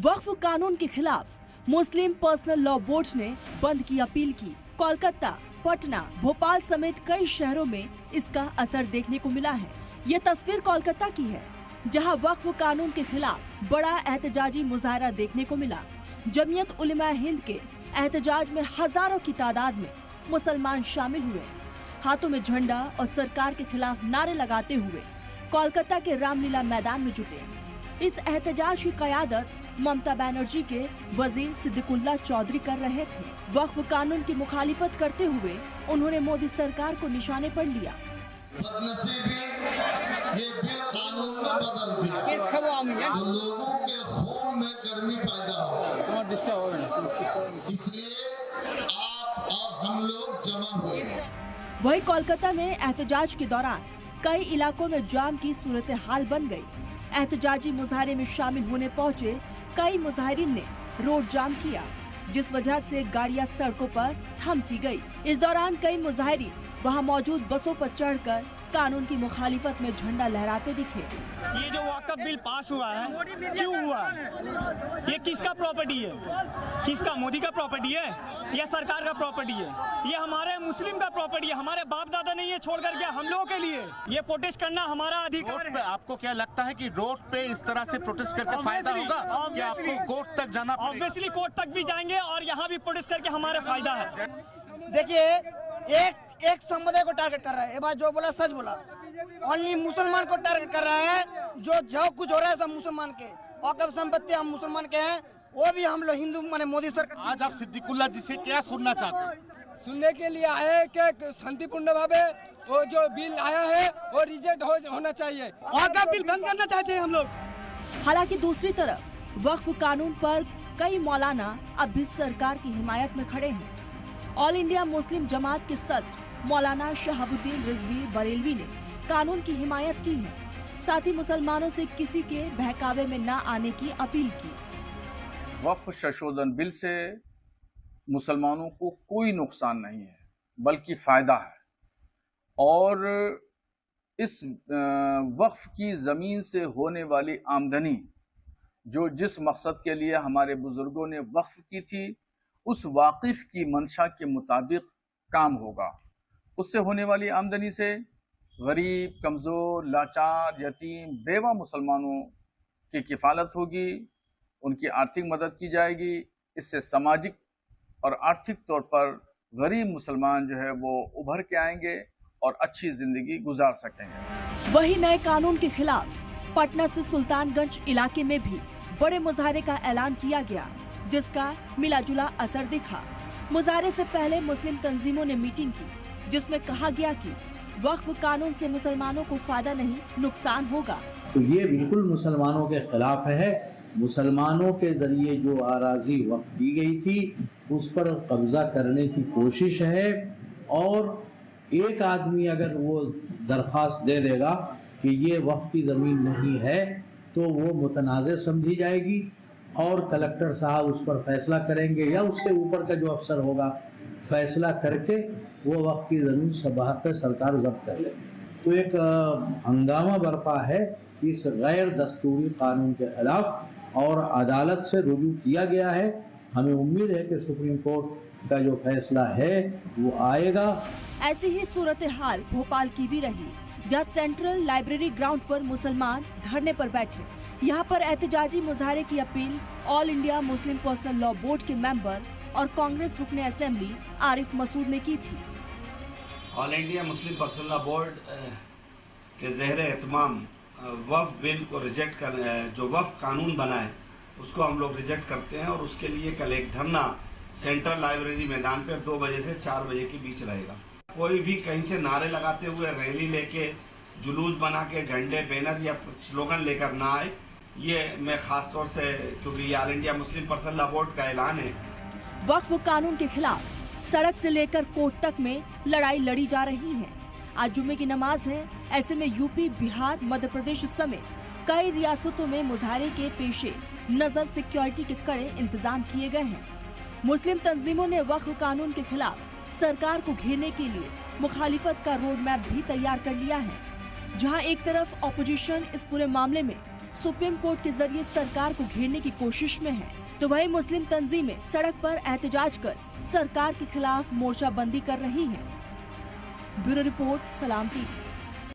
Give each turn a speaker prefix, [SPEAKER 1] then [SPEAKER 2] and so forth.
[SPEAKER 1] वक्फ कानून के खिलाफ मुस्लिम पर्सनल लॉ बोर्ड ने बंद की अपील की। कोलकाता, पटना, भोपाल समेत कई शहरों में इसका असर देखने को मिला है। ये तस्वीर कोलकाता की है, जहां वक्फ कानून के खिलाफ बड़ा एहतजाजी मुजाहरा देखने को मिला। जमीयत उलमा हिंद के एहतजाज में हजारों की तादाद में मुसलमान शामिल हुए। हाथों में झंडा और सरकार के खिलाफ नारे लगाते हुए कोलकाता के रामलीला मैदान में जुटे। इस एहतजाज की क़यादत ममता बनर्जी के वजीर सिद्दीकुल्ला चौधरी कर रहे थे। वक्फ कानून की मुखालिफत करते हुए उन्होंने मोदी सरकार को निशाने पर लिया।
[SPEAKER 2] बदनसीबी ये बिल कानून में बदल दिया तो लोगों के खून में गर्मी पैदा हो, इसलिए आप और हम लोग जमा हुए।
[SPEAKER 1] वही कोलकाता में एहतजाज के दौरान कई इलाकों में जाम की सूरत हाल बन गई। एहतजाजी मुजाहरे में शामिल होने पहुंचे कई मुजाहिरीन ने रोड जाम किया, जिस वजह से गाड़ियां सड़कों पर थम सी गई। इस दौरान कई मुजाहिरीन वहां मौजूद बसों पर चढ़कर कानून की मुखालिफत में झंडा लहराते दिखे।
[SPEAKER 3] ये जो वक्फ बिल पास हुआ है, क्यों हुआ है? ये किसका प्रॉपर्टी है? किसका? मोदी का प्रॉपर्टी है या सरकार का प्रॉपर्टी है? ये हमारे मुस्लिम का प्रॉपर्टी है। हमारे बाप दादा ने ये छोड़ कर गया हम लोगों के लिए। ये प्रोटेस्ट करना हमारा अधिकार है।
[SPEAKER 4] आपको क्या लगता है कि रोड पे इस तरह से प्रोटेस्ट करके फायदा होगा कि आपको कोर्ट तक जाना पड़ेगा?
[SPEAKER 3] ऑब्वियसली कोर्ट तक भी जाएंगे और यहाँ भी प्रोटेस्ट करके हमारा फायदा है।
[SPEAKER 5] देखिए, एक समुदाय को टारगेट कर रहा है। ये बात जो बोला सच बोला। ओनली मुसलमान को टारगेट कर रहा है। जो कुछ हो रहा है सब मुसलमान के। औकफ संपत्ति हम मुसलमान के हैं, वो भी हम लोग हिंदू माने मोदी सरकार।
[SPEAKER 4] आज आप सिद्दीकुल्ला जी से क्या सुनना चाहते हैं?
[SPEAKER 6] सुनने के लिए आए कि शांतिपूर्ण भावे वो जो बिल आया है वो रिजेक्ट होना चाहिए। औकफ बिल बंद करना चाहते हैं हम लोग।
[SPEAKER 1] हालांकि दूसरी तरफ वक्फ कानून पर कई मौलाना अब भी सरकार की हिमायत में खड़े हैं। ऑल इंडिया मुस्लिम जमात के सदर मौलाना शहाबुद्दीन रिजवी बरेलवी ने कानून की हिमायत की है। साथ ही मुसलमानों से किसी के बहकावे में न आने की अपील की।
[SPEAKER 7] वक्फ संशोधन बिल से मुसलमानों को कोई नुकसान नहीं है, बल्कि फायदा है। और इस वक्फ की जमीन से होने वाली आमदनी जो जिस मकसद के लिए हमारे बुजुर्गों ने वक्फ की थी, उस वाकिफ की मंशा के मुताबिक काम होगा। उससे होने वाली आमदनी से गरीब, कमज़ोर, लाचार, यतीम, बेवा मुसलमानों की किफ़ालत होगी, उनकी आर्थिक मदद की जाएगी। इससे सामाजिक और आर्थिक तौर पर गरीब मुसलमान जो है वो उभर के आएंगे और अच्छी ज़िंदगी गुजार सकेंगे।
[SPEAKER 1] वही नए कानून के खिलाफ पटना से सुल्तानगंज इलाके में भी बड़े मुजाहरे का ऐलान किया गया, जिसका मिलाजुला असर दिखा। मुजाहरे से पहले मुस्लिम तंजीमों ने मीटिंग की, जिसमें कहा गया कि वक्फ कानून से मुसलमानों को फायदा नहीं, नुकसान होगा।
[SPEAKER 8] तो ये बिल्कुल मुसलमानों के खिलाफ है। मुसलमानों के जरिए जो आराजी वक्फ की गई थी, उस पर कब्जा करने की कोशिश है। और एक आदमी अगर वो दरख्वास्त दे देगा कि ये वक्फ की ज़मीन नहीं है, तो वो मुतनाज़ समझी जाएगी और कलेक्टर साहब उस पर फैसला करेंगे या उससे ऊपर का जो अफसर होगा फैसला करके वो वक्फ की ज़मीन सबाह पर सरकार जब्त कर लेगी। तो एक हंगामा बरपा है इस गैर दस्तूरी कानून के खिलाफ और अदालत से रुजू किया गया है। हमें उम्मीद है कि सुप्रीम कोर्ट का जो फैसला है वो आएगा।
[SPEAKER 1] ऐसी ही सूरत हाल भोपाल की भी रही, जहाँ सेंट्रल लाइब्रेरी ग्राउंड पर मुसलमान धरने पर बैठे। यहाँ पर एहतजाजी मुजाहरे की appeal all India Muslim personal law board के मेंबर और कांग्रेस रुकने असेंबली आरिफ मसूद ने की थी।
[SPEAKER 9] All India Muslim personal law board के ज़हरे एहतमाम वक्फ बिल को रिजेक्ट कर, जो वक्फ कानून बना है उसको हम लोग रिजेक्ट करते हैं। और उसके लिए कल एक धरना सेंट्रल लाइब्रेरी मैदान पे 2 बजे से 4 बजे के बीच रहेगा। कोई भी कहीं से नारे लगाते हुए, रैली लेके, जुलूस बना के, झंडे, बैनर या स्लोगन लेकर ना आए। ये मैं खास तौर से, क्योंकि ये all India Muslim personal law board का ऐलान है।
[SPEAKER 1] वक्फ कानून के खिलाफ सड़क से लेकर कोर्ट तक में लड़ाई लड़ी जा रही है। आज जुम्मे की नमाज है, ऐसे में यूपी, बिहार, मध्य प्रदेश समेत कई रियासतों में मुजाहरे के पेशे नजर सिक्योरिटी के कड़े इंतजाम किए गए हैं। मुस्लिम तंजीमों ने वक्फ कानून के खिलाफ सरकार को घेरने के लिए मुखालिफत का रोड मैप भी तैयार कर लिया है, जहां एक तरफ ऑपोजिशन इस पूरे मामले में सुप्रीम कोर्ट के जरिए सरकार को घेरने की कोशिश में है, तो वही मुस्लिम तंजीमें सड़क पर एहतजाज कर सरकार के खिलाफ मोर्चाबंदी कर रही हैं। ब्यूरो रिपोर्ट, सलाम टीवी।